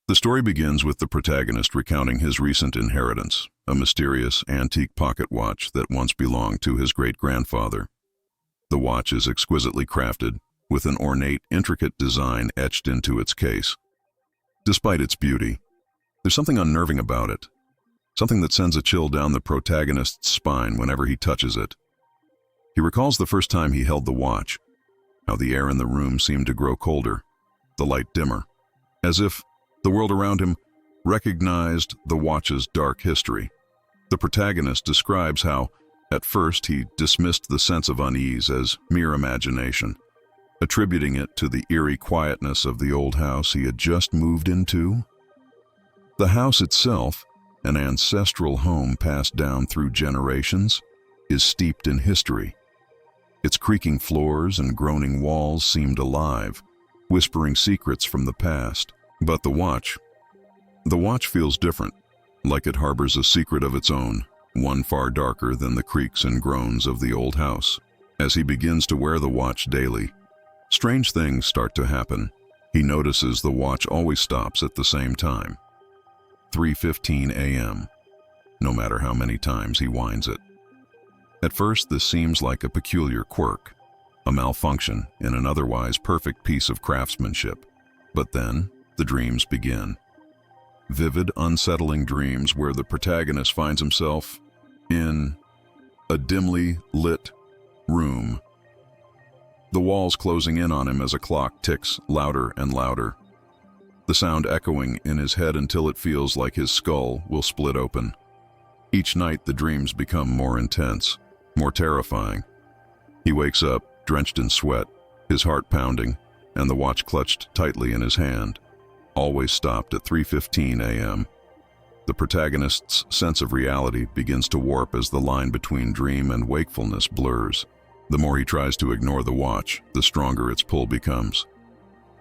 The story begins with the protagonist recounting his recent inheritance, a mysterious antique pocket watch that once belonged to his great-grandfather. The watch is exquisitely crafted, with an ornate, intricate design etched into its case. Despite its beauty, there's something unnerving about it, something that sends a chill down the protagonist's spine whenever he touches it. He recalls the first time he held the watch, how the air in the room seemed to grow colder, the light dimmer, as if the world around him recognized the watch's dark history. The protagonist describes how, at first, he dismissed the sense of unease as mere imagination, attributing it to the eerie quietness of the old house he had just moved into. The house itself, an ancestral home passed down through generations, is steeped in history. Its creaking floors and groaning walls seemed alive, whispering secrets from the past. But the watch feels different, like it harbors a secret of its own, one far darker than the creaks and groans of the old house. As he begins to wear the watch daily, strange things start to happen. He notices the watch always stops at the same time, 3:15 a.m., no matter how many times he winds it. At first, this seems like a peculiar quirk, a malfunction in an otherwise perfect piece of craftsmanship. But then, the dreams begin. Vivid, unsettling dreams where the protagonist finds himself in a dimly lit room, the walls closing in on him as a clock ticks louder and louder, the sound echoing in his head until it feels like his skull will split open. Each night, the dreams become more intense, more terrifying. He wakes up, drenched in sweat, his heart pounding, and the watch clutched tightly in his hand, always stopped at 3:15 a.m. The protagonist's sense of reality begins to warp as the line between dream and wakefulness blurs. The more he tries to ignore the watch, the stronger its pull becomes.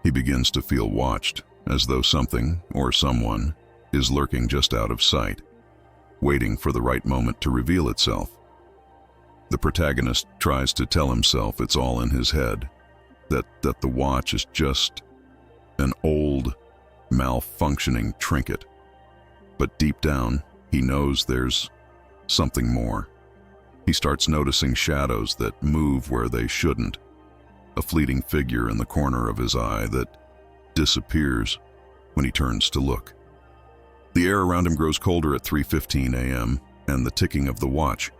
He begins to feel watched, as though something or someone is lurking just out of sight, waiting for the right moment to reveal itself. The protagonist tries to tell himself it's all in his head, that the watch is just an old, malfunctioning trinket. But deep down, he knows there's something more. He starts noticing shadows that move where they shouldn't, a fleeting figure in the corner of his eye that disappears when he turns to look. The air around him grows colder at 3:15 a.m., and the ticking of the watch,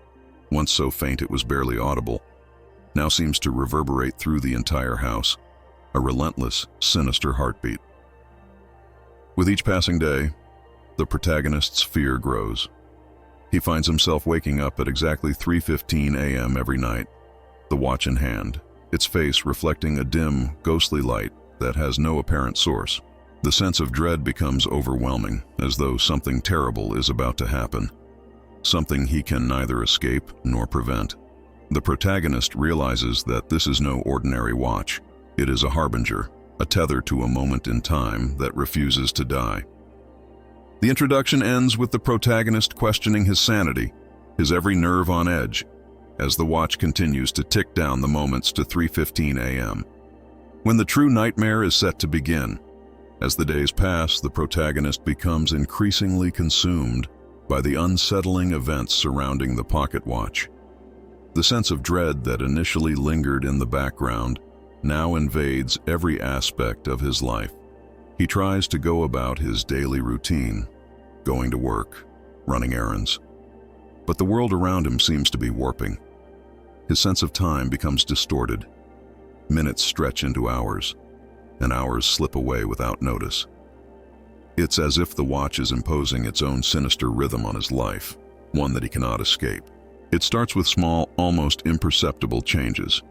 once so faint it was barely audible, now seems to reverberate through the entire house, a relentless, sinister heartbeat. With each passing day, the protagonist's fear grows. He finds himself waking up at exactly 3:15 a.m. every night, the watch in hand, its face reflecting a dim, ghostly light that has no apparent source. The sense of dread becomes overwhelming, as though something terrible is about to happen, something he can neither escape nor prevent. The protagonist realizes that this is no ordinary watch. It is a harbinger, a tether to a moment in time that refuses to die. The introduction ends with the protagonist questioning his sanity, his every nerve on edge, as the watch continues to tick down the moments to 3:15 a.m. When the true nightmare is set to begin. As the days pass, the protagonist becomes increasingly consumed by the unsettling events surrounding the pocket watch. The sense of dread that initially lingered in the background now invades every aspect of his life. He tries to go about his daily routine, going to work, running errands. But the world around him seems to be warping. His sense of time becomes distorted. Minutes stretch into hours, and hours slip away without notice. It's as if the watch is imposing its own sinister rhythm on his life, one that he cannot escape. It starts with small, almost imperceptible changes.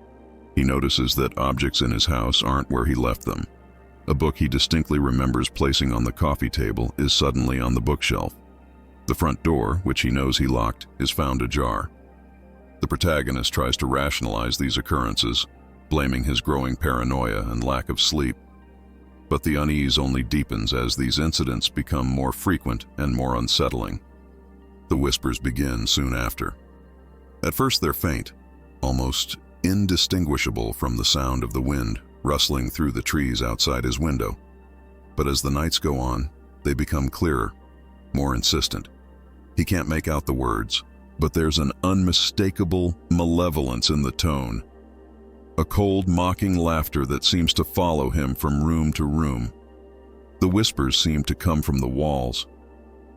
He notices that objects in his house aren't where he left them. A book he distinctly remembers placing on the coffee table is suddenly on the bookshelf. The front door, which he knows he locked, is found ajar. The protagonist tries to rationalize these occurrences, blaming his growing paranoia and lack of sleep. But the unease only deepens as these incidents become more frequent and more unsettling. The whispers begin soon after. At first they're faint, almost indistinguishable from the sound of the wind rustling through the trees outside his window. But as the nights go on, They become clearer, more insistent. He can't make out the words, but there's an unmistakable malevolence in the tone. A cold, mocking laughter that seems to follow him from room to room. The whispers seem to come from the walls,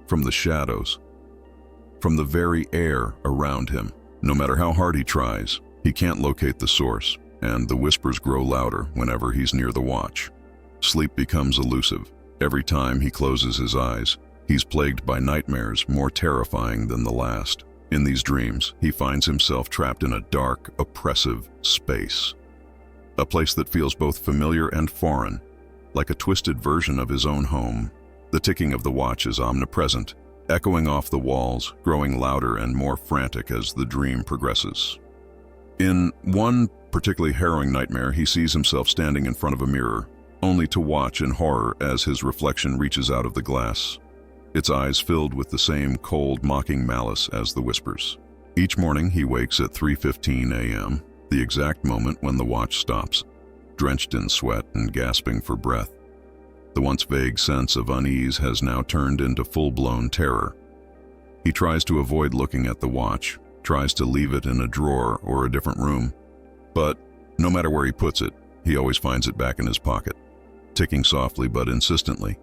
from the shadows, from the very air around him. No matter how hard he tries, he can't locate the source, and the whispers grow louder whenever he's near the watch. Sleep becomes elusive. Every time he closes his eyes, he's plagued by nightmares more terrifying than the last. In these dreams, he finds himself trapped in a dark, oppressive space. A place that feels both familiar and foreign, like a twisted version of his own home. The ticking of the watch is omnipresent, echoing off the walls, growing louder and more frantic as the dream progresses. In one particularly harrowing nightmare, he sees himself standing in front of a mirror, only to watch in horror as his reflection reaches out of the glass, its eyes filled with the same cold, mocking malice as the whispers. Each morning he wakes at 3:15 a.m., the exact moment when the watch stops, drenched in sweat and gasping for breath. The once vague sense of unease has now turned into full-blown terror. He tries to avoid looking at the watch, tries to leave it in a drawer or a different room, but no matter where he puts it, he always finds it back in his pocket, ticking softly but insistently,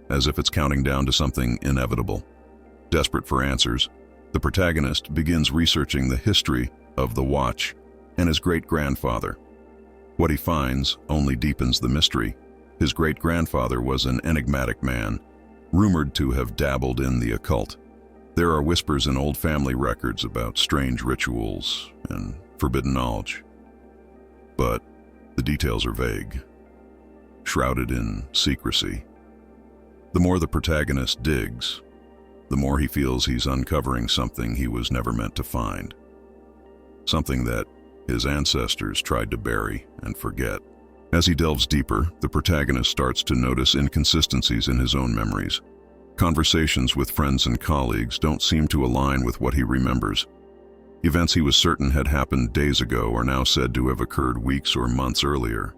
as if it's counting down to something inevitable. Desperate for answers, the protagonist begins researching the history of the watch and his great-grandfather. What he finds only deepens the mystery. His great-grandfather was an enigmatic man, rumored to have dabbled in the occult. There are whispers in old family records about strange rituals and forbidden knowledge. But the details are vague, shrouded in secrecy. The more the protagonist digs, the more he feels he's uncovering something he was never meant to find. Something that his ancestors tried to bury and forget. As he delves deeper, the protagonist starts to notice inconsistencies in his own memories. Conversations with friends and colleagues don't seem to align with what he remembers. Events he was certain had happened days ago are now said to have occurred weeks or months earlier.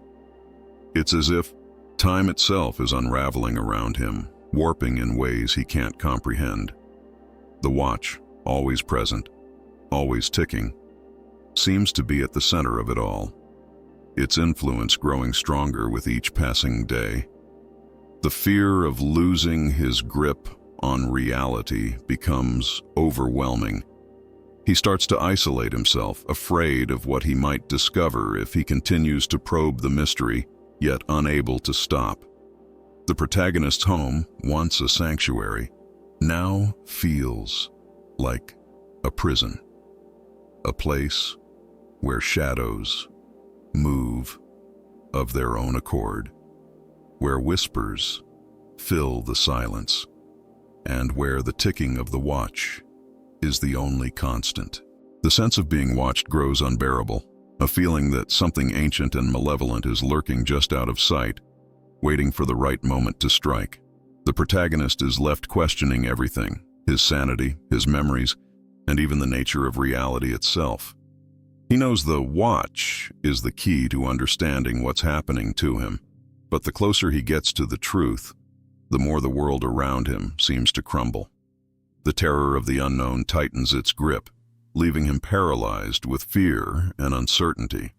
It's as if time itself is unraveling around him, warping in ways he can't comprehend. The watch, always present, always ticking, seems to be at the center of it all, its influence growing stronger with each passing day. The fear of losing his grip on reality becomes overwhelming. He starts to isolate himself, afraid of what he might discover if he continues to probe the mystery, yet unable to stop. The protagonist's home, once a sanctuary, now feels like a prison, a place where shadows move of their own accord, where whispers fill the silence, and where the ticking of the watch is the only constant. The sense of being watched grows unbearable, a feeling that something ancient and malevolent is lurking just out of sight, waiting for the right moment to strike. The protagonist is left questioning everything, his sanity, his memories, and even the nature of reality itself. He knows the watch is the key to understanding what's happening to him, but the closer he gets to the truth, the more the world around him seems to crumble. The terror of the unknown tightens its grip, leaving him paralyzed with fear and uncertainty.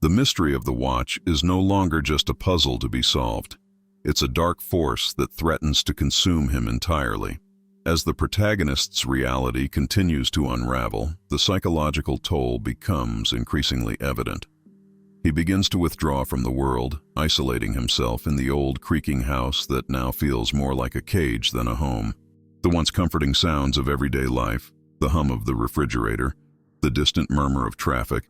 The mystery of the watch is no longer just a puzzle to be solved. It's a dark force that threatens to consume him entirely. As the protagonist's reality continues to unravel, the psychological toll becomes increasingly evident. He begins to withdraw from the world, isolating himself in the old creaking house that now feels more like a cage than a home. The once comforting sounds of everyday life, the hum of the refrigerator, the distant murmur of traffic,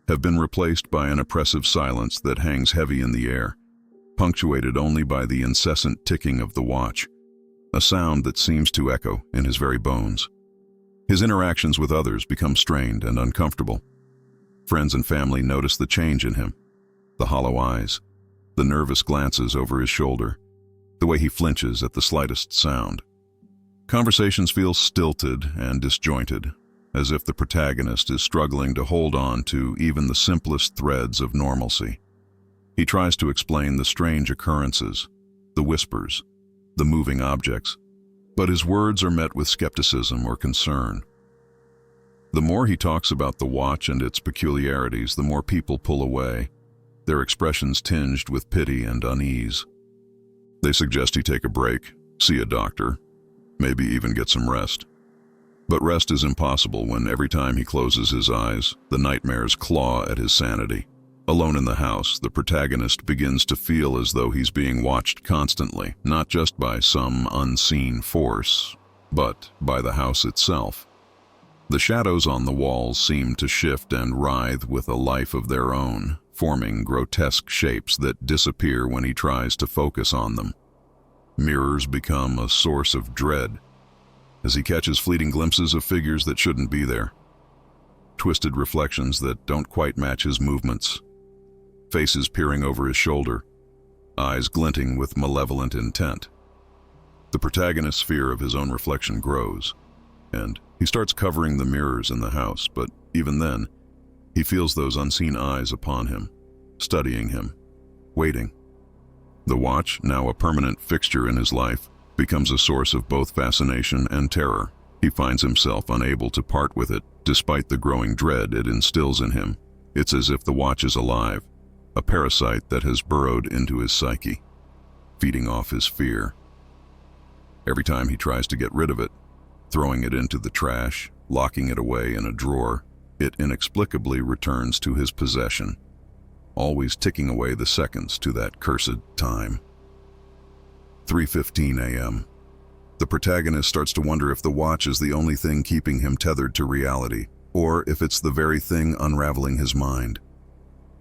have been replaced by an oppressive silence that hangs heavy in the air, punctuated only by the incessant ticking of the watch, a sound that seems to echo in his very bones. His interactions with others become strained and uncomfortable. Friends and family notice the change in him, the hollow eyes, the nervous glances over his shoulder, the way he flinches at the slightest sound. Conversations feel stilted and disjointed, as if the protagonist is struggling to hold on to even the simplest threads of normalcy. He tries to explain the strange occurrences, the whispers, the moving objects, but his words are met with skepticism or concern. The more he talks about the watch and its peculiarities, the more people pull away, their expressions tinged with pity and unease. They suggest he take a break, see a doctor, maybe even get some rest. But rest is impossible when every time he closes his eyes, the nightmares claw at his sanity. Alone in the house, the protagonist begins to feel as though he's being watched constantly, not just by some unseen force, but by the house itself. The shadows on the walls seem to shift and writhe with a life of their own, forming grotesque shapes that disappear when he tries to focus on them. Mirrors become a source of dread as he catches fleeting glimpses of figures that shouldn't be there. Twisted reflections that don't quite match his movements. Faces peering over his shoulder, eyes glinting with malevolent intent. The protagonist's fear of his own reflection grows, and he starts covering the mirrors in the house, but even then, he feels those unseen eyes upon him, studying him, waiting. The watch, now a permanent fixture in his life, becomes a source of both fascination and terror. He finds himself unable to part with it, despite the growing dread it instills in him. It's as if the watch is alive, a parasite that has burrowed into his psyche, feeding off his fear. Every time he tries to get rid of it, throwing it into the trash, locking it away in a drawer, it inexplicably returns to his possession, always ticking away the seconds to that cursed time. 3:15 a.m. The protagonist starts to wonder if the watch is the only thing keeping him tethered to reality, or if it's the very thing unraveling his mind.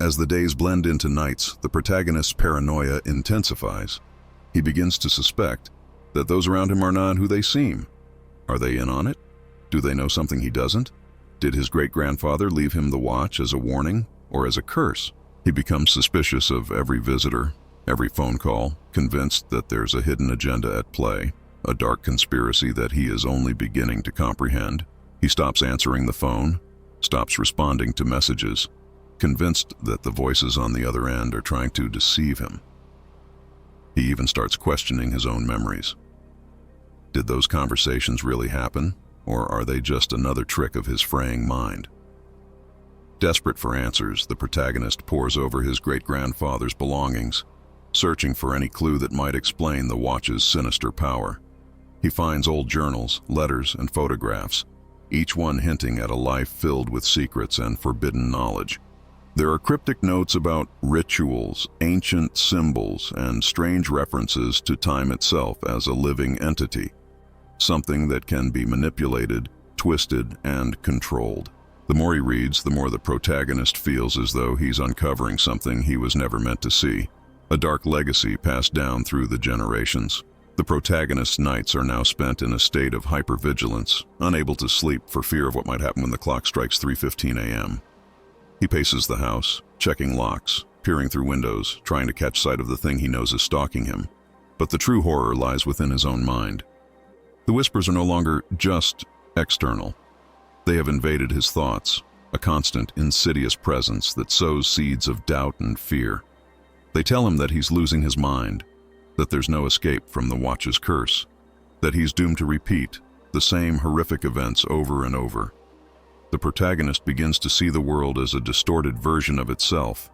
As the days blend into nights, the protagonist's paranoia intensifies. He begins to suspect that those around him are not who they seem. Are they in on it? Do they know something he doesn't? Did his great-grandfather leave him the watch as a warning or as a curse? He becomes suspicious of every visitor, every phone call, convinced that there's a hidden agenda at play, a dark conspiracy that he is only beginning to comprehend. He stops answering the phone, stops responding to messages, convinced that the voices on the other end are trying to deceive him. He even starts questioning his own memories. Did those conversations really happen, or are they just another trick of his fraying mind? Desperate for answers, the protagonist pores over his great-grandfather's belongings, searching for any clue that might explain the watch's sinister power. He finds old journals, letters, and photographs, each one hinting at a life filled with secrets and forbidden knowledge. There are cryptic notes about rituals, ancient symbols, and strange references to time itself as a living entity, something that can be manipulated, twisted, and controlled. The more he reads, the more the protagonist feels as though he's uncovering something he was never meant to see, a dark legacy passed down through the generations. The protagonist's nights are now spent in a state of hypervigilance, unable to sleep for fear of what might happen when the clock strikes 3:15 a.m. He paces the house, checking locks, peering through windows, trying to catch sight of the thing he knows is stalking him. But the true horror lies within his own mind. The whispers are no longer just external. They have invaded his thoughts, a constant, insidious presence that sows seeds of doubt and fear. They tell him that he's losing his mind, that there's no escape from the watch's curse, that he's doomed to repeat the same horrific events over and over. The protagonist begins to see the world as a distorted version of itself,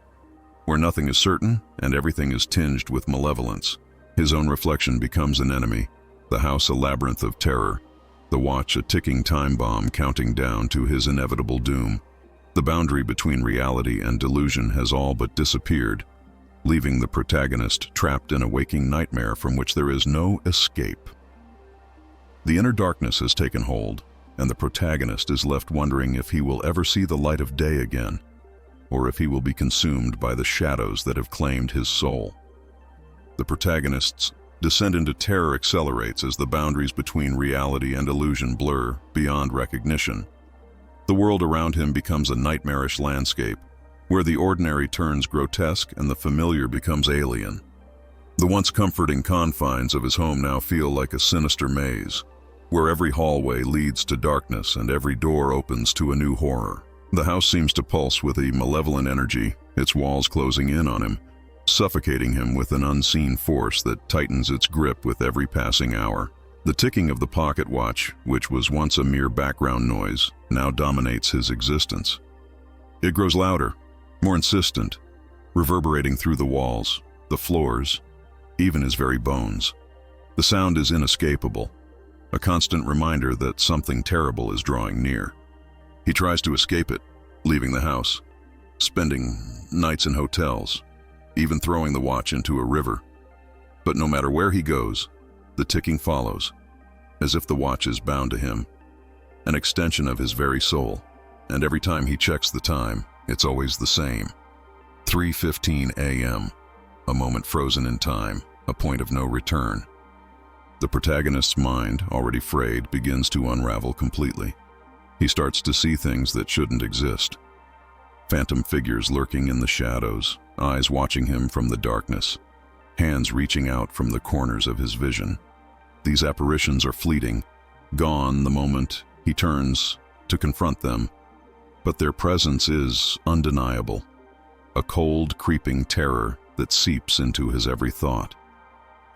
where nothing is certain and everything is tinged with malevolence. His own reflection becomes an enemy, the house a labyrinth of terror, the watch a ticking time bomb counting down to his inevitable doom. The boundary between reality and delusion has all but disappeared, leaving the protagonist trapped in a waking nightmare from which there is no escape. The inner darkness has taken hold, and the protagonist is left wondering if he will ever see the light of day again, or if he will be consumed by the shadows that have claimed his soul. The protagonist's descent into terror accelerates as the boundaries between reality and illusion blur beyond recognition. The world around him becomes a nightmarish landscape, where the ordinary turns grotesque and the familiar becomes alien. The once comforting confines of his home now feel like a sinister maze, where every hallway leads to darkness and every door opens to a new horror. The house seems to pulse with a malevolent energy, its walls closing in on him, suffocating him with an unseen force that tightens its grip with every passing hour. The ticking of the pocket watch, which was once a mere background noise, now dominates his existence. It grows louder, more insistent, reverberating through the walls, the floors, even his very bones. The sound is inescapable, a constant reminder that something terrible is drawing near. He tries to escape it, leaving the house, spending nights in hotels, even throwing the watch into a river. But no matter where he goes, the ticking follows, as if the watch is bound to him, an extension of his very soul. And every time he checks the time, it's always the same. 3:15 a.m., a moment frozen in time, a point of no return. The protagonist's mind, already frayed, begins to unravel completely. He starts to see things that shouldn't exist. Phantom figures lurking in the shadows, eyes watching him from the darkness, hands reaching out from the corners of his vision. These apparitions are fleeting, gone the moment he turns to confront them, but their presence is undeniable, a cold, creeping terror that seeps into his every thought.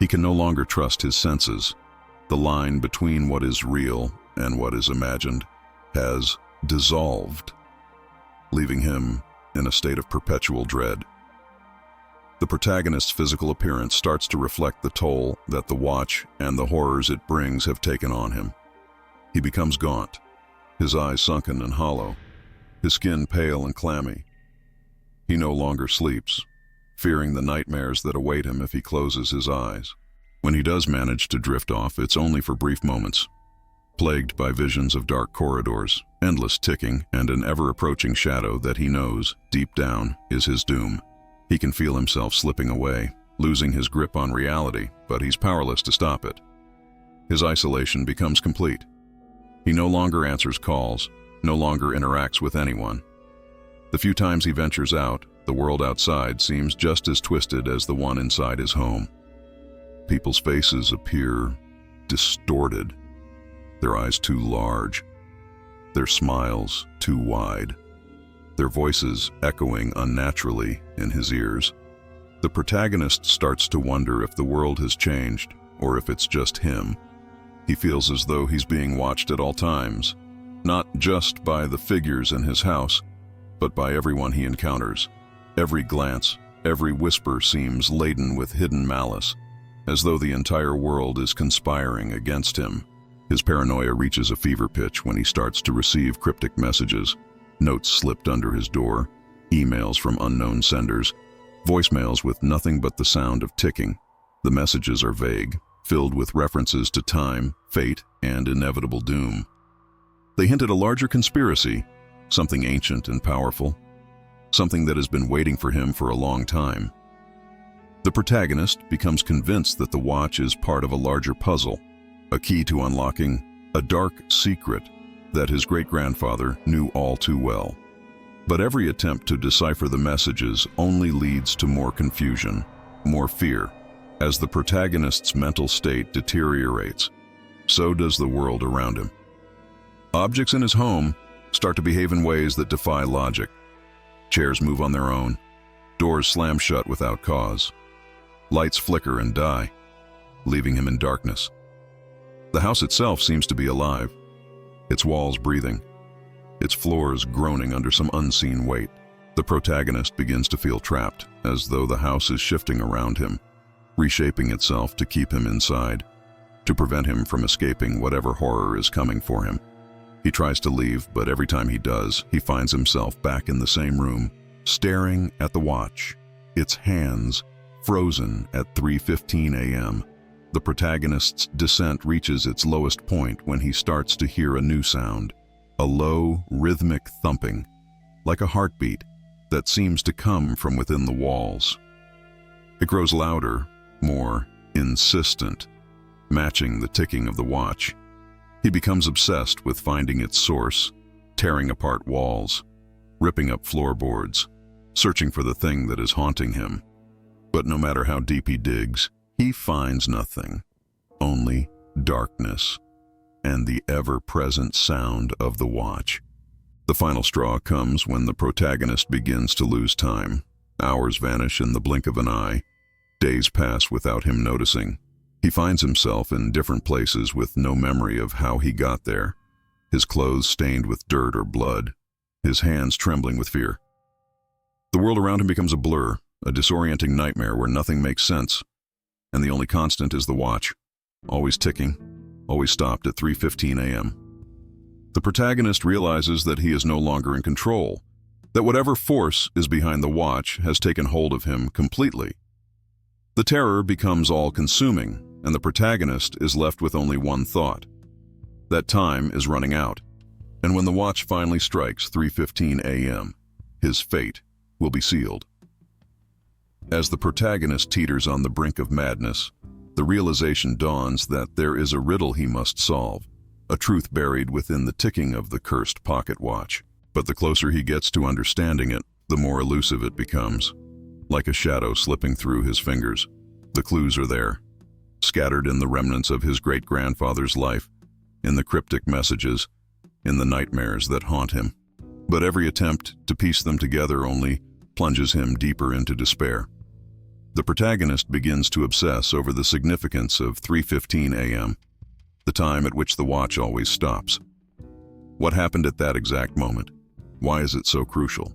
He can no longer trust his senses. The line between what is real and what is imagined has dissolved, leaving him in a state of perpetual dread. The protagonist's physical appearance starts to reflect the toll that the watch and the horrors it brings have taken on him. He becomes gaunt, his eyes sunken and hollow, his skin pale and clammy. He no longer sleeps, fearing the nightmares that await him if he closes his eyes. When he does manage to drift off, it's only for brief moments, plagued by visions of dark corridors, endless ticking, and an ever-approaching shadow that he knows, deep down, is his doom. He can feel himself slipping away, losing his grip on reality, but he's powerless to stop it. His isolation becomes complete. He no longer answers calls, no longer interacts with anyone. The few times he ventures out, the world outside seems just as twisted as the one inside his home. People's faces appear distorted, their eyes too large, their smiles too wide, their voices echoing unnaturally in his ears. The protagonist starts to wonder if the world has changed or if it's just him. He feels as though he's being watched at all times, not just by the figures in his house, but by everyone he encounters. Every glance, every whisper seems laden with hidden malice, as though the entire world is conspiring against him. His paranoia reaches a fever pitch when he starts to receive cryptic messages, notes slipped under his door, emails from unknown senders, voicemails with nothing but the sound of ticking. The messages are vague, filled with references to time, fate, and inevitable doom. They hint at a larger conspiracy, something ancient and powerful, something that has been waiting for him for a long time. The protagonist becomes convinced that the watch is part of a larger puzzle, a key to unlocking a dark secret that his great-grandfather knew all too well. But every attempt to decipher the messages only leads to more confusion, more fear. As the protagonist's mental state deteriorates, so does the world around him. Objects in his home start to behave in ways that defy logic. Chairs move on their own, doors slam shut without cause, lights flicker and die, leaving him in darkness. The house itself seems to be alive, its walls breathing, its floors groaning under some unseen weight. The protagonist begins to feel trapped, as though the house is shifting around him, reshaping itself to keep him inside, to prevent him from escaping whatever horror is coming for him. He tries to leave, but every time he does, he finds himself back in the same room, staring at the watch, its hands frozen at 3:15 a.m. The protagonist's descent reaches its lowest point when he starts to hear a new sound, a low, rhythmic thumping, like a heartbeat that seems to come from within the walls. It grows louder, more insistent, matching the ticking of the watch. He becomes obsessed with finding its source, tearing apart walls, ripping up floorboards, searching for the thing that is haunting him. But no matter how deep he digs, he finds nothing, only darkness and the ever-present sound of the watch. The final straw comes when the protagonist begins to lose time. Hours vanish in the blink of an eye. Days pass without him noticing. He finds himself in different places with no memory of how he got there. His clothes stained with dirt or blood, his hands trembling with fear. The world around him becomes a blur, a disorienting nightmare where nothing makes sense, and the only constant is the watch, always ticking, always stopped at 3:15 a.m. The protagonist realizes that he is no longer in control, that whatever force is behind the watch has taken hold of him completely. The terror becomes all-consuming, and the protagonist is left with only one thought: that time is running out, and when the watch finally strikes 3:15 a.m., his fate will be sealed. As the protagonist teeters on the brink of madness, the realization dawns that there is a riddle he must solve, a truth buried within the ticking of the cursed pocket watch. But the closer he gets to understanding it, the more elusive it becomes. Like a shadow slipping through his fingers, the clues are there, scattered in the remnants of his great-grandfather's life, in the cryptic messages, in the nightmares that haunt him. But every attempt to piece them together only plunges him deeper into despair. The protagonist begins to obsess over the significance of 3:15 a.m., the time at which the watch always stops. What happened at that exact moment? Why is it so crucial?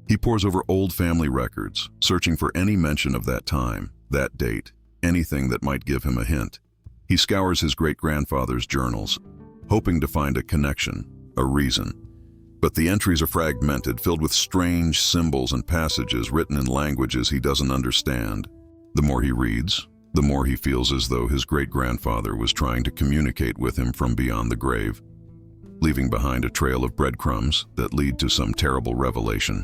He pores over old family records, searching for any mention of that time, that date, anything that might give him a hint. He scours his great-grandfather's journals, hoping to find a connection, a reason. But the entries are fragmented, filled with strange symbols and passages written in languages he doesn't understand. The more he reads, the more he feels as though his great-grandfather was trying to communicate with him from beyond the grave, leaving behind a trail of breadcrumbs that lead to some terrible revelation.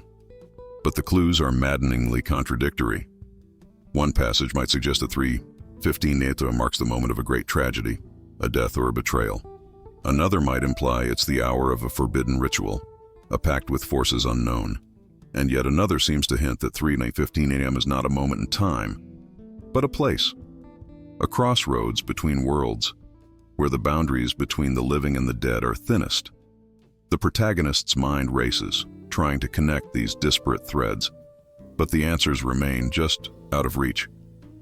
But the clues are maddeningly contradictory. One passage might suggest that 3:15 a.m. marks the moment of a great tragedy, a death or a betrayal. Another might imply it's the hour of a forbidden ritual, a pact with forces unknown. And yet another seems to hint that 3:15 a.m. is not a moment in time, but a place, a crossroads between worlds, where the boundaries between the living and the dead are thinnest. The protagonist's mind races, trying to connect these disparate threads, but the answers remain just out of reach,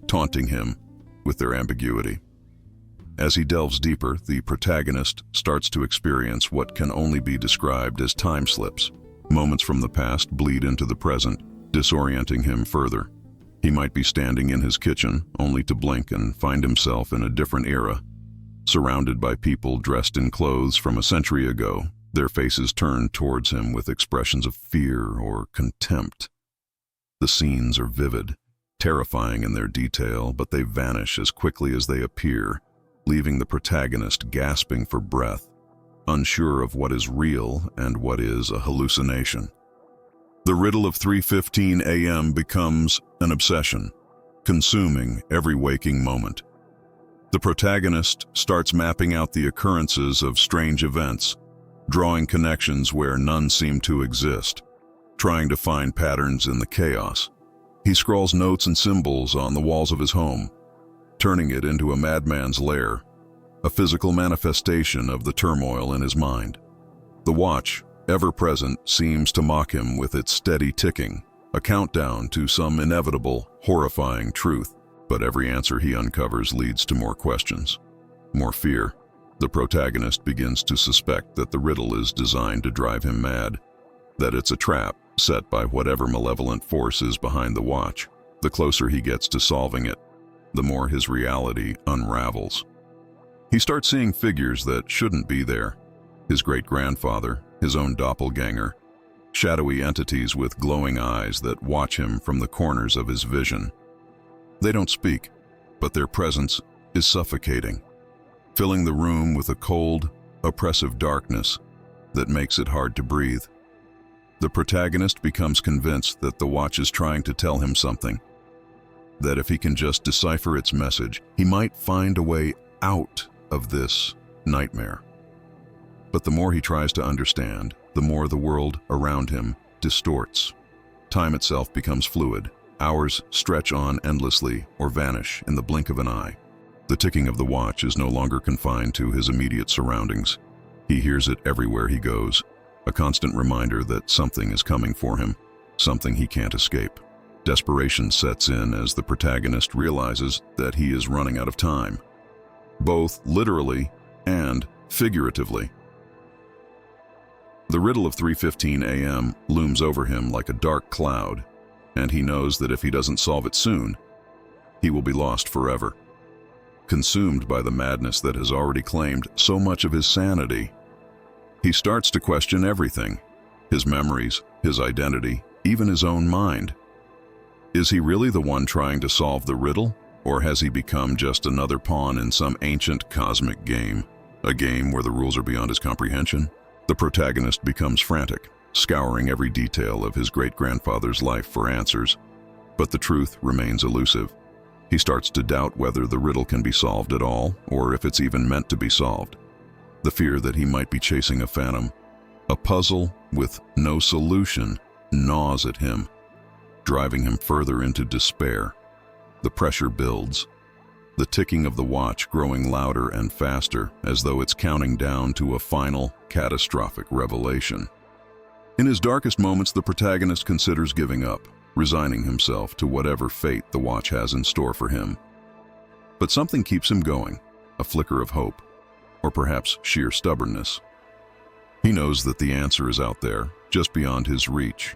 taunting him with their ambiguity. As he delves deeper, the protagonist starts to experience what can only be described as time slips. Moments from the past bleed into the present, disorienting him further. He might be standing in his kitchen, only to blink and find himself in a different era, surrounded by people dressed in clothes from a century ago, their faces turned towards him with expressions of fear or contempt. The scenes are vivid, terrifying in their detail, but they vanish as quickly as they appear, leaving the protagonist gasping for breath, unsure of what is real and what is a hallucination. The riddle of 3:15 a.m. becomes an obsession, consuming every waking moment. The protagonist starts mapping out the occurrences of strange events, drawing connections where none seem to exist, trying to find patterns in the chaos. He scrawls notes and symbols on the walls of his home, turning it into a madman's lair, a physical manifestation of the turmoil in his mind. The watch, ever present, seems to mock him with its steady ticking, a countdown to some inevitable, horrifying truth. But every answer he uncovers leads to more questions, more fear. The protagonist begins to suspect that the riddle is designed to drive him mad, that it's a trap set by whatever malevolent force is behind the watch. The closer he gets to solving it, the more his reality unravels. He starts seeing figures that shouldn't be there. His great-grandfather, his own doppelganger, shadowy entities with glowing eyes that watch him from the corners of his vision. They don't speak, but their presence is suffocating, filling the room with a cold, oppressive darkness that makes it hard to breathe. The protagonist becomes convinced that the watch is trying to tell him something, that if he can just decipher its message, he might find a way out of this nightmare. But the more he tries to understand, the more the world around him distorts. Time itself becomes fluid. Hours stretch on endlessly or vanish in the blink of an eye. The ticking of the watch is no longer confined to his immediate surroundings. He hears it everywhere he goes, a constant reminder that something is coming for him, something he can't escape. Desperation sets in as the protagonist realizes that he is running out of time, both literally and figuratively. The riddle of 3:15 a.m. looms over him like a dark cloud, and he knows that if he doesn't solve it soon, he will be lost forever. Consumed by the madness that has already claimed so much of his sanity, he starts to question everything: his memories, his identity, even his own mind. Is he really the one trying to solve the riddle, or has he become just another pawn in some ancient cosmic game, a game where the rules are beyond his comprehension? The protagonist becomes frantic, scouring every detail of his great-grandfather's life for answers, but the truth remains elusive. He starts to doubt whether the riddle can be solved at all, or if it's even meant to be solved. The fear that he might be chasing a phantom, a puzzle with no solution, gnaws at him, driving him further into despair. The pressure builds, the ticking of the watch growing louder and faster, as though it's counting down to a final, catastrophic revelation. In his darkest moments, the protagonist considers giving up, resigning himself to whatever fate the watch has in store for him. But something keeps him going, a flicker of hope, or perhaps sheer stubbornness. He knows that the answer is out there, just beyond his reach,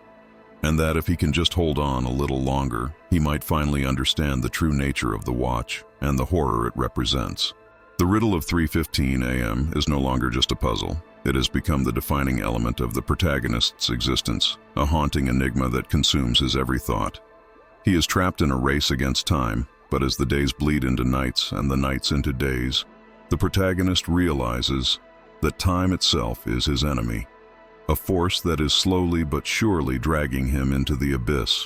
and that if he can just hold on a little longer, he might finally understand the true nature of the watch and the horror it represents. The riddle of 3:15 a.m. is no longer just a puzzle. It has become the defining element of the protagonist's existence, a haunting enigma that consumes his every thought. He is trapped in a race against time, but as the days bleed into nights and the nights into days, the protagonist realizes that time itself is his enemy, a force that is slowly but surely dragging him into the abyss.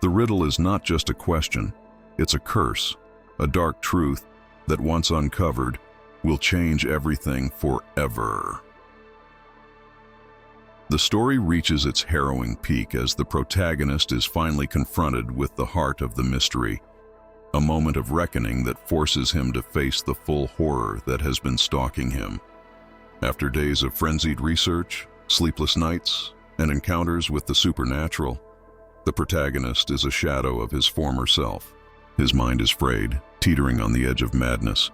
The riddle is not just a question, it's a curse, a dark truth that once uncovered will change everything forever. The story reaches its harrowing peak as the protagonist is finally confronted with the heart of the mystery, a moment of reckoning that forces him to face the full horror that has been stalking him. After days of frenzied research, sleepless nights, and encounters with the supernatural, the protagonist is a shadow of his former self. His mind is frayed, teetering on the edge of madness,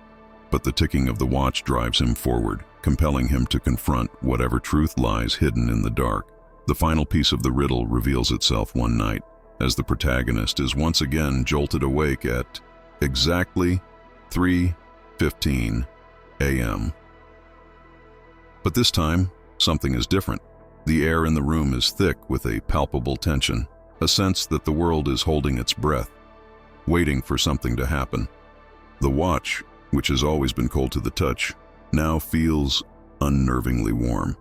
but the ticking of the watch drives him forward, compelling him to confront whatever truth lies hidden in the dark. The final piece of the riddle reveals itself one night, as the protagonist is once again jolted awake at exactly 3:15 a.m. But this time, something is different. The air in the room is thick with a palpable tension, a sense that the world is holding its breath, waiting for something to happen. The watch, which has always been cold to the touch, now feels unnervingly warm,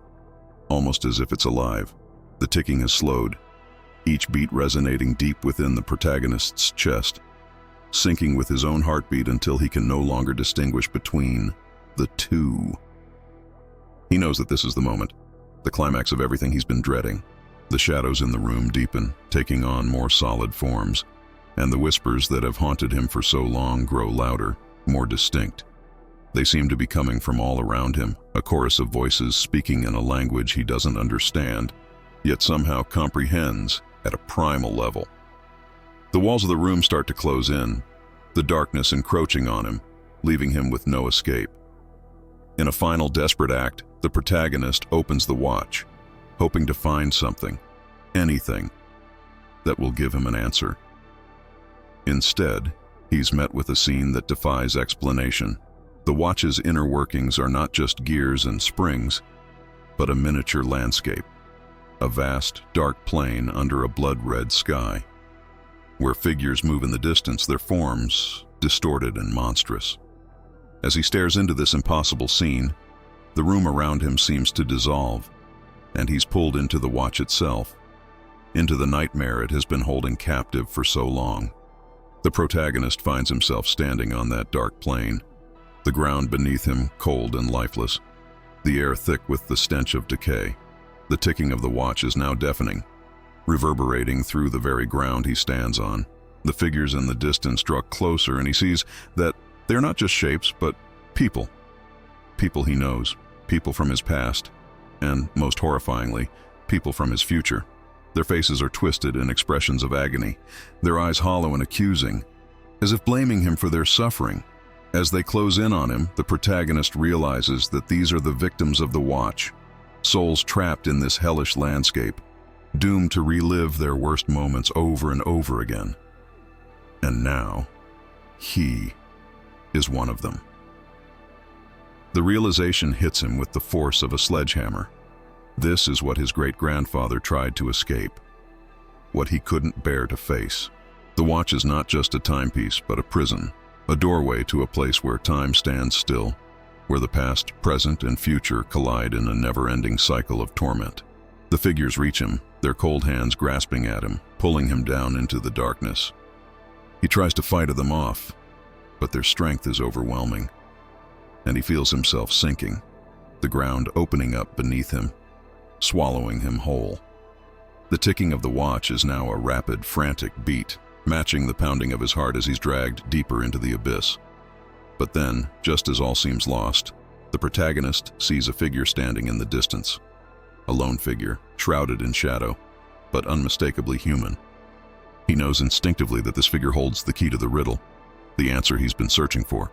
almost as if it's alive. The ticking has slowed, each beat resonating deep within the protagonist's chest, syncing with his own heartbeat until he can no longer distinguish between the two. He knows that this is the moment, the climax of everything he's been dreading. The shadows in the room deepen, taking on more solid forms, and the whispers that have haunted him for so long grow louder, more distinct. They seem to be coming from all around him, a chorus of voices speaking in a language he doesn't understand, yet somehow comprehends at a primal level. The walls of the room start to close in, the darkness encroaching on him, leaving him with no escape. In a final desperate act, the protagonist opens the watch, hoping to find something, anything, that will give him an answer. Instead, he's met with a scene that defies explanation. The watch's inner workings are not just gears and springs, but a miniature landscape, a vast, dark plain under a blood-red sky. Where figures move in the distance, their forms distorted and monstrous. As he stares into this impossible scene, the room around him seems to dissolve, and he's pulled into the watch itself, into the nightmare it has been holding captive for so long. The protagonist finds himself standing on that dark plain, the ground beneath him cold and lifeless, the air thick with the stench of decay. The ticking of the watch is now deafening, reverberating through the very ground he stands on. The figures in the distance draw closer, and he sees that they're not just shapes, but people. People he knows, people from his past, and most horrifyingly, people from his future. Their faces are twisted in expressions of agony, their eyes hollow and accusing, as if blaming him for their suffering. As they close in on him, the protagonist realizes that these are the victims of the Watch, souls trapped in this hellish landscape, doomed to relive their worst moments over and over again. And now, he is one of them. The realization hits him with the force of a sledgehammer. This is what his great-grandfather tried to escape, what he couldn't bear to face. The Watch is not just a timepiece, but a prison, a doorway to a place where time stands still, where the past, present, and future collide in a never-ending cycle of torment. The figures reach him, their cold hands grasping at him, pulling him down into the darkness. He tries to fight them off, but their strength is overwhelming, and he feels himself sinking, the ground opening up beneath him, swallowing him whole. The ticking of the watch is now a rapid, frantic beat, matching the pounding of his heart as he's dragged deeper into the abyss. But then, just as all seems lost, the protagonist sees a figure standing in the distance. A lone figure, shrouded in shadow, but unmistakably human. He knows instinctively that this figure holds the key to the riddle, the answer he's been searching for.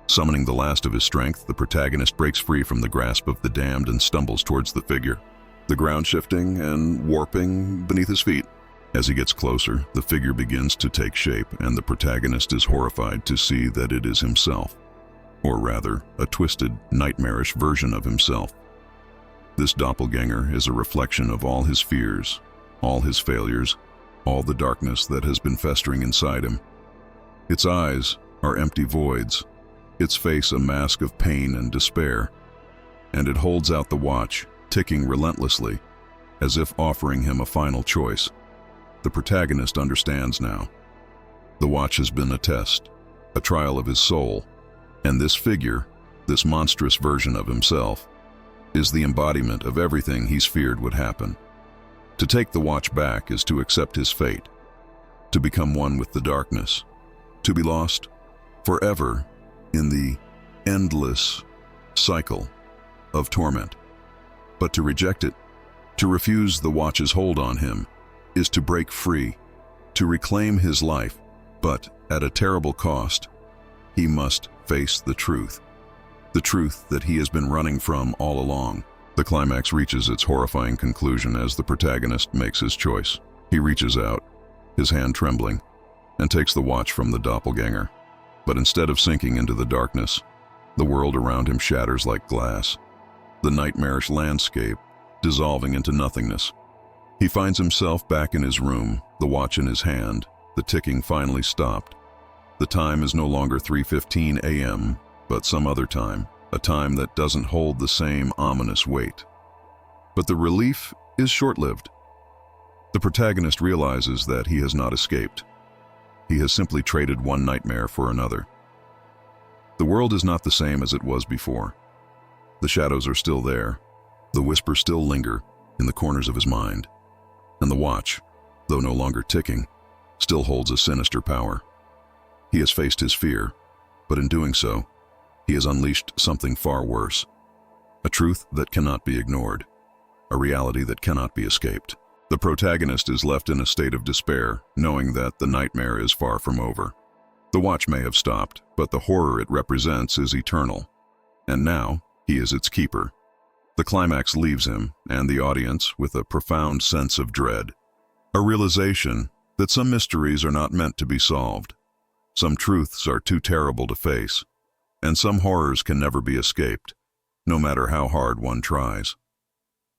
Summoning the last of his strength, the protagonist breaks free from the grasp of the damned and stumbles towards the figure, the ground shifting and warping beneath his feet. As he gets closer, the figure begins to take shape, and the protagonist is horrified to see that it is himself, or rather, a twisted, nightmarish version of himself. This doppelganger is a reflection of all his fears, all his failures, all the darkness that has been festering inside him. Its eyes are empty voids, its face a mask of pain and despair, and it holds out the watch, ticking relentlessly, as if offering him a final choice. The protagonist understands now. The watch has been a test, a trial of his soul, and this figure, this monstrous version of himself, is the embodiment of everything he's feared would happen. To take the watch back is to accept his fate, to become one with the darkness, to be lost forever in the endless cycle of torment. But to reject it, to refuse the watch's hold on him, is to break free, to reclaim his life, but at a terrible cost. He must face the truth that he has been running from all along. The climax reaches its horrifying conclusion as the protagonist makes his choice. He reaches out, his hand trembling, and takes the watch from the doppelganger. But instead of sinking into the darkness, the world around him shatters like glass, the nightmarish landscape dissolving into nothingness. He finds himself back in his room, the watch in his hand. The ticking finally stopped. The time is no longer 3:15 a.m., but some other time, a time that doesn't hold the same ominous weight. But the relief is short-lived. The protagonist realizes that he has not escaped. He has simply traded one nightmare for another. The world is not the same as it was before. The shadows are still there. The whispers still linger in the corners of his mind. And the watch, though no longer ticking, still holds a sinister power. He has faced his fear, but in doing so, he has unleashed something far worse. A truth that cannot be ignored, a reality that cannot be escaped. The protagonist is left in a state of despair, knowing that the nightmare is far from over. The watch may have stopped, but the horror it represents is eternal. And now, he is its keeper. The climax leaves him and the audience with a profound sense of dread, a realization that some mysteries are not meant to be solved, some truths are too terrible to face, and some horrors can never be escaped, no matter how hard one tries.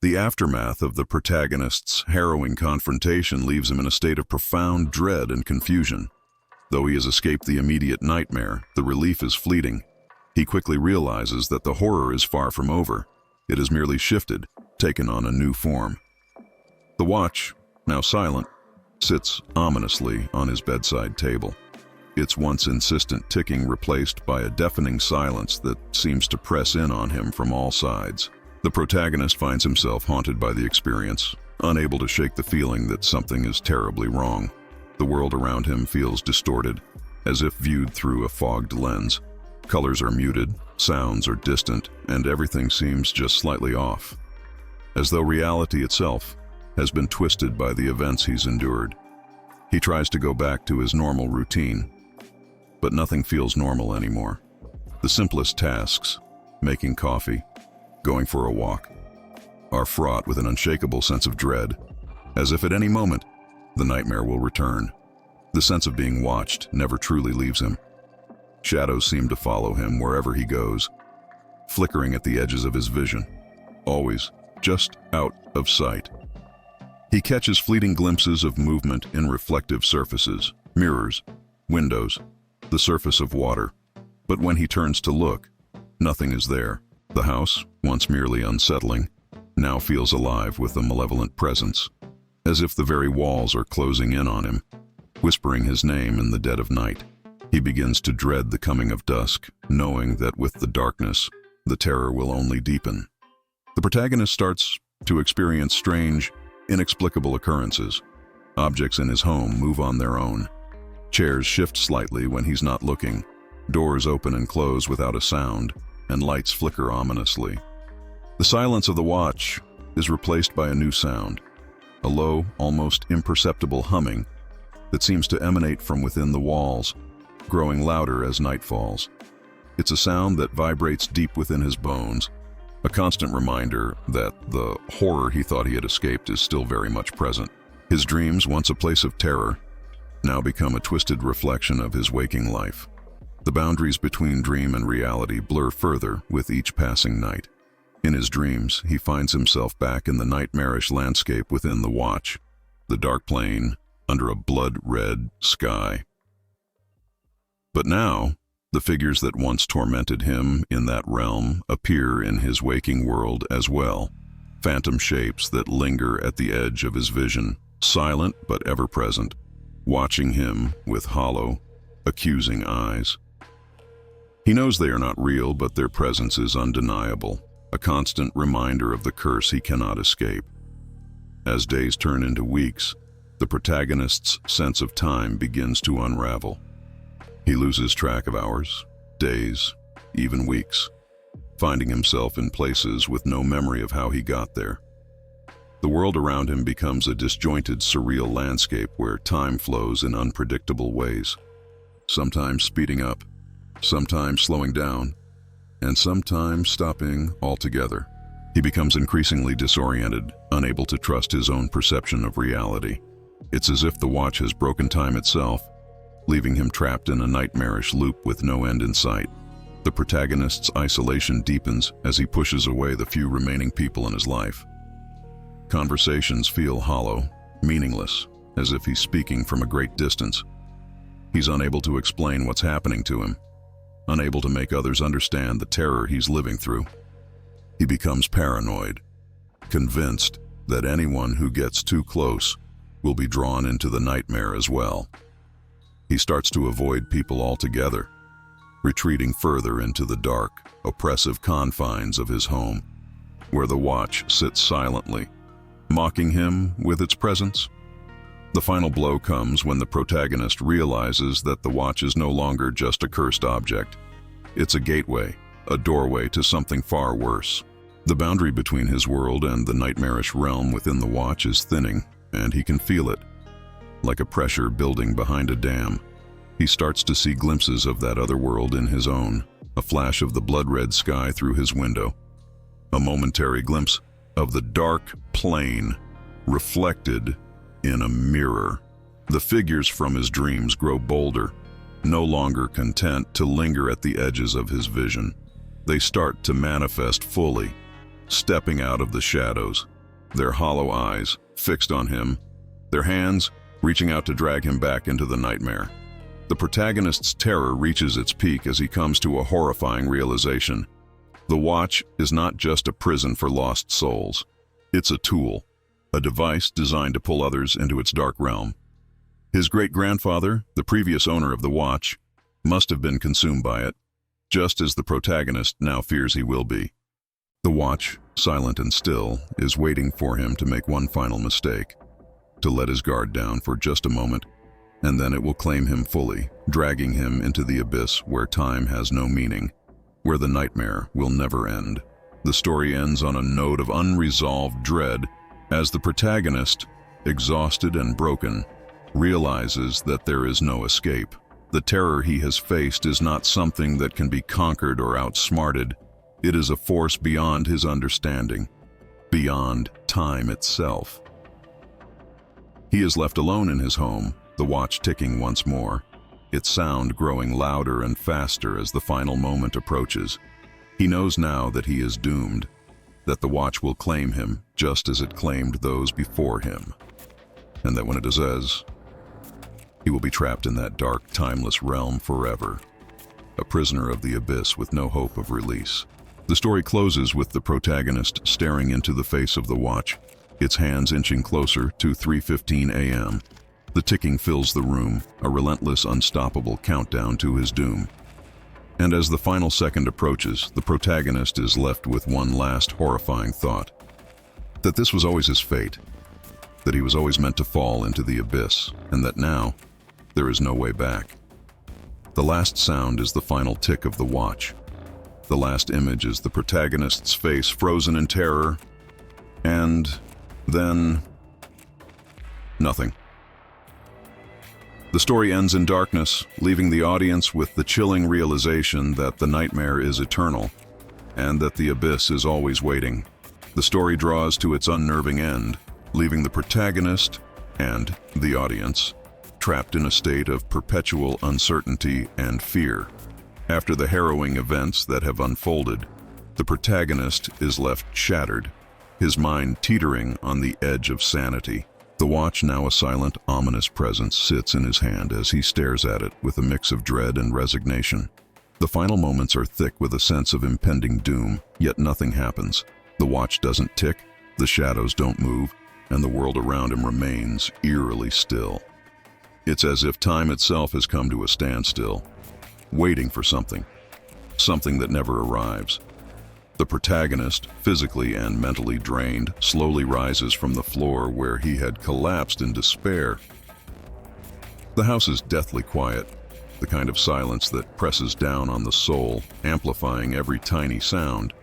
The aftermath of the protagonist's harrowing confrontation leaves him in a state of profound dread and confusion. Though he has escaped the immediate nightmare, the relief is fleeting. He quickly realizes that the horror is far from over. It has merely shifted, taken on a new form. The watch, now silent, sits ominously on his bedside table, its once insistent ticking replaced by a deafening silence that seems to press in on him from all sides. The protagonist finds himself haunted by the experience, unable to shake the feeling that something is terribly wrong. The world around him feels distorted, as if viewed through a fogged lens. Colors are muted, sounds are distant, and everything seems just slightly off, as though reality itself has been twisted by the events he's endured. He tries to go back to his normal routine, but nothing feels normal anymore. The simplest tasks, making coffee, going for a walk, are fraught with an unshakable sense of dread, as if at any moment, the nightmare will return. The sense of being watched never truly leaves him. Shadows seem to follow him wherever he goes, flickering at the edges of his vision, always just out of sight. He catches fleeting glimpses of movement in reflective surfaces, mirrors, windows, the surface of water. But when he turns to look, nothing is there. The house, once merely unsettling, now feels alive with a malevolent presence, as if the very walls are closing in on him, whispering his name in the dead of night. He begins to dread the coming of dusk, knowing that with the darkness, the terror will only deepen. The protagonist starts to experience strange, inexplicable occurrences. Objects in his home move on their own. Chairs shift slightly when he's not looking. Doors open and close without a sound, and lights flicker ominously. The silence of the watch is replaced by a new sound, a low, almost imperceptible humming that seems to emanate from within the walls, growing louder as night falls. It's a sound that vibrates deep within his bones, a constant reminder that the horror he thought he had escaped is still very much present. His dreams, once a place of terror, now become a twisted reflection of his waking life. The boundaries between dream and reality blur further with each passing night. In his dreams, he finds himself back in the nightmarish landscape within the watch, the dark plain under a blood-red sky. But now, the figures that once tormented him in that realm appear in his waking world as well, phantom shapes that linger at the edge of his vision, silent but ever present, watching him with hollow, accusing eyes. He knows they are not real, but their presence is undeniable, a constant reminder of the curse he cannot escape. As days turn into weeks, the protagonist's sense of time begins to unravel. He loses track of hours, days, even weeks, finding himself in places with no memory of how he got there. The world around him becomes a disjointed, surreal landscape where time flows in unpredictable ways, sometimes speeding up, sometimes slowing down, and sometimes stopping altogether. He becomes increasingly disoriented, unable to trust his own perception of reality. It's as if the watch has broken time itself, leaving him trapped in a nightmarish loop with no end in sight. The protagonist's isolation deepens as he pushes away the few remaining people in his life. Conversations feel hollow, meaningless, as if he's speaking from a great distance. He's unable to explain what's happening to him, unable to make others understand the terror he's living through. He becomes paranoid, convinced that anyone who gets too close will be drawn into the nightmare as well. He starts to avoid people altogether, retreating further into the dark, oppressive confines of his home, where the watch sits silently, mocking him with its presence. The final blow comes when the protagonist realizes that the watch is no longer just a cursed object. It's a gateway, a doorway to something far worse. The boundary between his world and the nightmarish realm within the watch is thinning, and he can feel it, like a pressure building behind a dam. He starts to see glimpses of that other world in his own, a flash of the blood-red sky through his window, a momentary glimpse of the dark plain reflected in a mirror. The figures from his dreams grow bolder, no longer content to linger at the edges of his vision. They start to manifest fully, stepping out of the shadows, their hollow eyes fixed on him, their hands reaching out to drag him back into the nightmare. The protagonist's terror reaches its peak as he comes to a horrifying realization. The watch is not just a prison for lost souls. It's a tool, a device designed to pull others into its dark realm. His great-grandfather, the previous owner of the watch, must have been consumed by it, just as the protagonist now fears he will be. The watch, silent and still, is waiting for him to make one final mistake, to let his guard down for just a moment, and then it will claim him fully, dragging him into the abyss where time has no meaning, where the nightmare will never end. The story ends on a note of unresolved dread As the protagonist, exhausted and broken, realizes that there is no escape. The terror he has faced is not something that can be conquered or outsmarted. It is a force beyond his understanding, beyond time itself. He is left alone in his home, the watch ticking once more, its sound growing louder and faster as the final moment approaches. He knows now that he is doomed, that the watch will claim him just as it claimed those before him, and that when it does, he will be trapped in that dark, timeless realm forever, a prisoner of the abyss with no hope of release. The story closes with the protagonist staring into the face of the watch, its hands inching closer to 3:15 a.m. The ticking fills the room, a relentless, unstoppable countdown to his doom. And as the final second approaches, the protagonist is left with one last horrifying thought: that this was always his fate, that he was always meant to fall into the abyss, and that now there is no way back. The last sound is the final tick of the watch. The last image is the protagonist's face frozen in terror, and then nothing. The story ends in darkness, leaving the audience with the chilling realization that the nightmare is eternal, and that the abyss is always waiting. The story draws to its unnerving end, leaving the protagonist and the audience trapped in a state of perpetual uncertainty and fear. After the harrowing events that have unfolded, the protagonist is left shattered, his mind teetering on the edge of sanity. The watch, now a silent, ominous presence, sits in his hand as he stares at it with a mix of dread and resignation. The final moments are thick with a sense of impending doom, yet nothing happens. The watch doesn't tick, the shadows don't move, and the world around him remains eerily still. It's as if time itself has come to a standstill, waiting for something that never arrives. The protagonist, physically and mentally drained, slowly rises from the floor where he had collapsed in despair. The house is deathly quiet, the kind of silence that presses down on the soul, amplifying every tiny sound.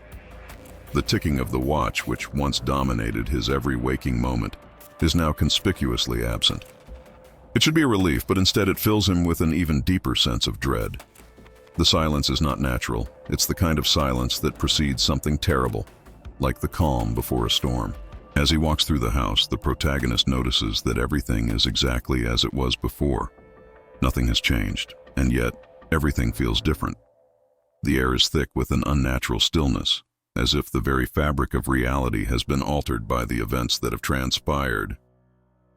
The ticking of the watch, which once dominated his every waking moment, is now conspicuously absent. It should be a relief, but instead it fills him with an even deeper sense of dread. The silence is not natural. It's the kind of silence that precedes something terrible, like the calm before a storm. As he walks through the house, the protagonist notices that everything is exactly as it was before. Nothing has changed, and yet everything feels different. The air is thick with an unnatural stillness, as if the very fabric of reality has been altered by the events that have transpired.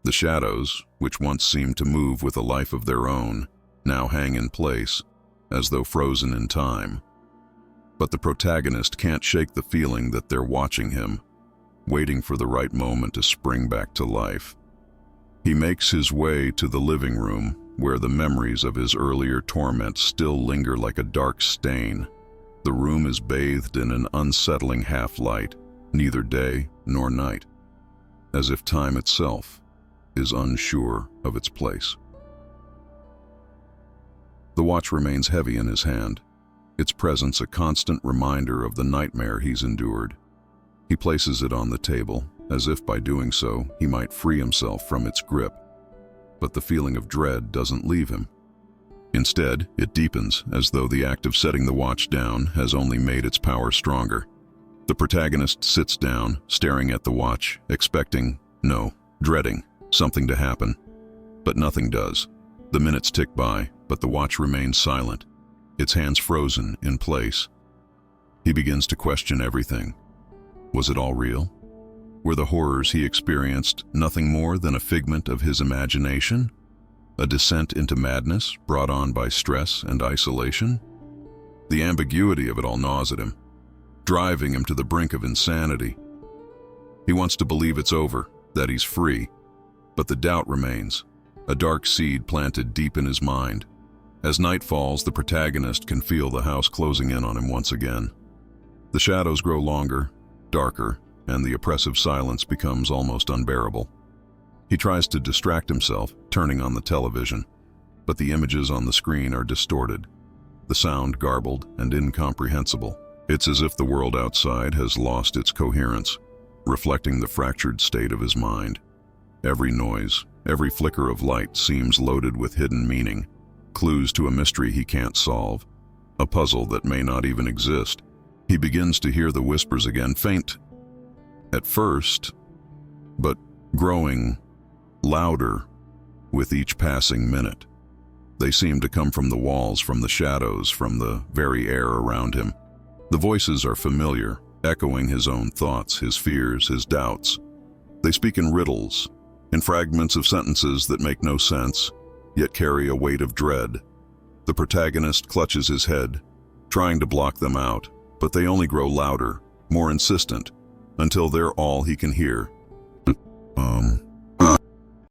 The shadows, which once seemed to move with a life of their own, now hang in place, as though frozen in time. But the protagonist can't shake the feeling that they're watching him, waiting for the right moment to spring back to life. He makes his way to the living room, where the memories of his earlier torment still linger like a dark stain. The room is bathed in an unsettling half-light, neither day nor night, as if time itself is unsure of its place. The watch remains heavy in his hand, its presence a constant reminder of the nightmare he's endured. He places it on the table, as if by doing so he might free himself from its grip. But the feeling of dread doesn't leave him. Instead, it deepens, as though the act of setting the watch down has only made its power stronger. The protagonist sits down, staring at the watch, dreading something to happen. But nothing does. The minutes tick by, but the watch remains silent, its hands frozen in place. He begins to question everything. Was it all real? Were the horrors he experienced nothing more than a figment of his imagination? A descent into madness brought on by stress and isolation? The ambiguity of it all gnaws at him, driving him to the brink of insanity. He wants to believe it's over, that he's free, but the doubt remains, a dark seed planted deep in his mind. As night falls, the protagonist can feel the house closing in on him once again. The shadows grow longer, darker, and the oppressive silence becomes almost unbearable. He tries to distract himself, turning on the television, but the images on the screen are distorted, the sound garbled and incomprehensible. It's as if the world outside has lost its coherence, reflecting the fractured state of his mind. Every noise, every flicker of light seems loaded with hidden meaning, clues to a mystery he can't solve, a puzzle that may not even exist. He begins to hear the whispers again, faint at first, but growing louder with each passing minute. They seem to come from the walls, from the shadows, from the very air around him. The voices are familiar, echoing his own thoughts, his fears, his doubts. They speak in riddles, in fragments of sentences that make no sense, yet carry a weight of dread. The protagonist clutches his head, trying to block them out, but they only grow louder, more insistent, until they're all he can hear.